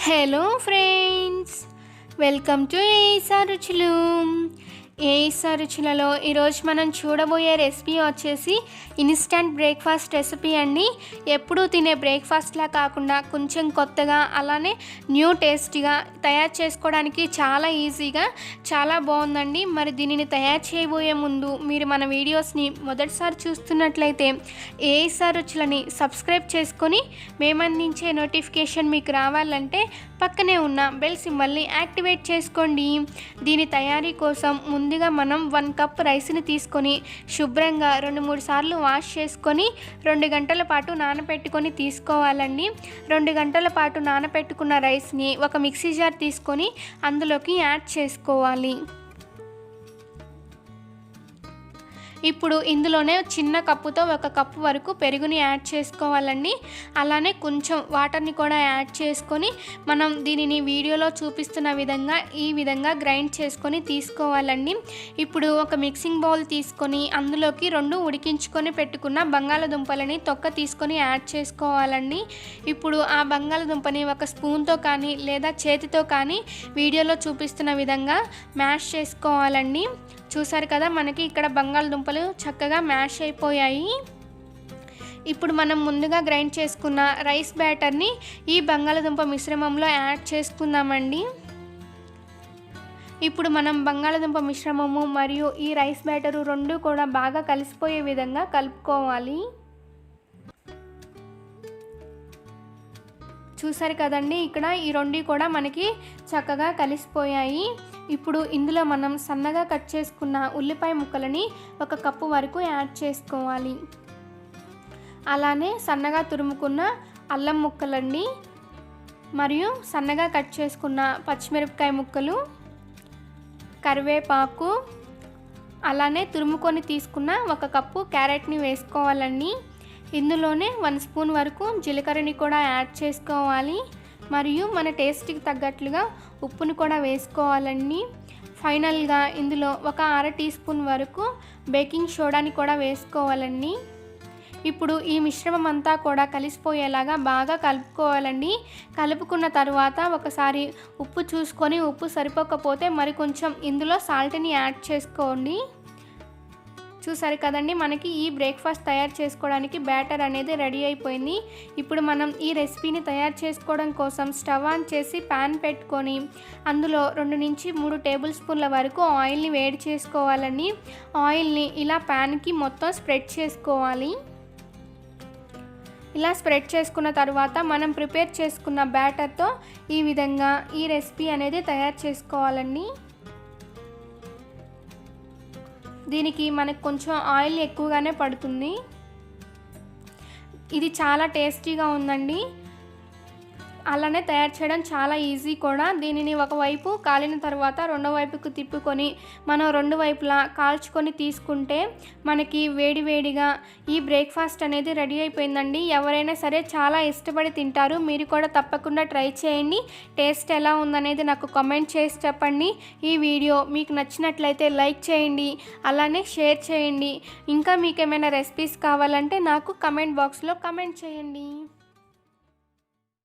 Hello friends, welcome to ఏసా రుచులు. ఏసా రుచులలో ఈరోజు మనం చూడబోయే రెసిపీ వచ్చేసి ఇన్స్టంట్ బ్రేక్ఫాస్ట్ రెసిపీ అండి. ఎప్పుడూ తినే బ్రేక్ఫాస్ట్లా కాకుండా కొంచెం కొత్తగా, అలానే న్యూ టేస్టీగా తయారు చేసుకోవడానికి చాలా ఈజీగా, చాలా బాగుందండి. మరి దీనిని తయారు చేయబోయే ముందు మీరు మన వీడియోస్ని మొదటిసారి చూస్తున్నట్లయితే ఏసా రుచులని సబ్స్క్రైబ్ చేసుకొని మేము అందించే నోటిఫికేషన్ మీకు రావాలంటే పక్కనే ఉన్న బెల్ సింబల్ని యాక్టివేట్ చేసుకోండి. దీని తయారీ కోసం ముందుగా మనం 1 కప్ రైస్ని తీసుకొని శుభ్రంగా 2-3 సార్లు వాష్ చేసుకొని 2 గంటల పాటు నానబెట్టుకొని తీసుకోవాలండి. 2 గంటల పాటు నానబెట్టుకున్న రైస్ని ఒక మిక్సీ జార్ తీసుకొని అందులోకి యాడ్ చేసుకోవాలి. ఇప్పుడు ఇందులోనే చిన్న కప్పుతో 1 కప్పు వరకు పెరుగుని యాడ్ చేసుకోవాలండి. అలానే కొంచెం వాటర్ని కూడా యాడ్ చేసుకొని మనం దీనిని వీడియోలో చూపిస్తున్న ఈ విధంగా గ్రైండ్ చేసుకొని తీసుకోవాలండి. ఇప్పుడు ఒక మిక్సింగ్ బౌల్ తీసుకొని అందులోకి 2 ఉడికించుకొని పెట్టుకున్న బంగాళదుంపలని తొక్క తీసుకొని యాడ్ చేసుకోవాలండి. ఇప్పుడు ఆ బంగాళదుంపని ఒక స్పూన్తో కానీ లేదా చేతితో కానీ వీడియోలో చూపిస్తున్న విధంగా మ్యాష్ చేసుకోవాలండి. చూసారు కదా, మనకి ఇక్కడ బంగాళదుంపలు చక్కగా మ్యాష్ అయిపోయాయి. ఇప్పుడు మనం ముందుగా గ్రైండ్ చేసుకున్న రైస్ బ్యాటర్ని ఈ బంగాళదుంప మిశ్రమంలో యాడ్ చేసుకుందామండి. ఇప్పుడు మనం బంగాళదుంప మిశ్రమము మరియు ఈ రైస్ బ్యాటరు 2 కూడా బాగా కలిసిపోయే విధంగా కలుపుకోవాలి. చూసారు కదండి, ఇక్కడ ఈ 2 కూడా మనకి చక్కగా కలిసిపోయాయి. ఇప్పుడు ఇందులో మనం సన్నగా కట్ చేసుకున్న ఉల్లిపాయ ముక్కలని 1 కప్పు వరకు యాడ్ చేసుకోవాలి. అలానే సన్నగా తురుముకున్న అల్లం ముక్కలండి, మరియు సన్నగా కట్ చేసుకున్న పచ్చిమిరపకాయ ముక్కలు, కరివేపాకు, అలానే తురుముకొని తీసుకున్న 1 కప్పు క్యారెట్ని వేసుకోవాలండి. ఇందులోనే 1 స్పూన్ వరకు జీలకర్రని కూడా యాడ్ చేసుకోవాలి. మరియు మన టేస్ట్కి తగ్గట్లుగా ఉప్పుని కూడా వేసుకోవాలండి. ఫైనల్గా ఇందులో 1/2 టీ స్పూన్ వరకు బేకింగ్ సోడాని కూడా వేసుకోవాలండి. ఇప్పుడు ఈ మిశ్రమం అంతా కూడా కలిసిపోయేలాగా బాగా కలుపుకోవాలండి. కలుపుకున్న తర్వాత ఒకసారి ఉప్పు చూసుకొని ఉప్పు సరిపోకపోతే మరి కొంచెం ఇందులో సాల్ట్ని యాడ్ చేసుకోండి. చూసారు కదండి, మనకి ఈ బ్రేక్ఫాస్ట్ తయారు చేసుకోవడానికి బ్యాటర్ అనేది రెడీ అయిపోయింది. ఇప్పుడు మనం ఈ రెసిపీని తయారు చేసుకోవడం కోసం స్టవ్ ఆన్ చేసి ప్యాన్ పెట్టుకొని అందులో 2-3 టేబుల్ స్పూన్ల వరకు ఆయిల్ని వేడి చేసుకోవాలండి. ఆయిల్ని ఇలా ప్యాన్కి మొత్తం స్ప్రెడ్ చేసుకోవాలి. ఇలా స్ప్రెడ్ చేసుకున్న తర్వాత మనం ప్రిపేర్ చేసుకున్న బ్యాటర్తో ఈ విధంగా ఈ రెసిపీ అనేది తయారు చేసుకోవాలండి. దీనికి మనకు కొంచెం ఆయిల్ ఎక్కువగానే పడుతుంది. ఇది చాలా టేస్టీగా ఉందండి. అలానే తయారు చేయడం చాలా ఈజీ కూడా. దీనిని ఒకవైపు కాలిన తర్వాత రెండో వైపుకు తిప్పుకొని మనం 2 వైపులా కాల్చుకొని తీసుకుంటే మనకి వేడివేడిగా ఈ బ్రేక్ఫాస్ట్ అనేది రెడీ అయిపోయిందండి. ఎవరైనా సరే చాలా ఇష్టపడి తింటారు. మీరు కూడా తప్పకుండా ట్రై చేయండి. టేస్ట్ ఎలా ఉందనేది నాకు కామెంట్ చేసి చెప్పండి. ఈ వీడియో మీకు నచ్చినట్లయితే లైక్ చేయండి, అలానే షేర్ చేయండి. ఇంకా మీకు ఏమైనా రెసిపీస్ కావాలంటే నాకు కమెంట్ బాక్స్లో కమెంట్ చేయండి.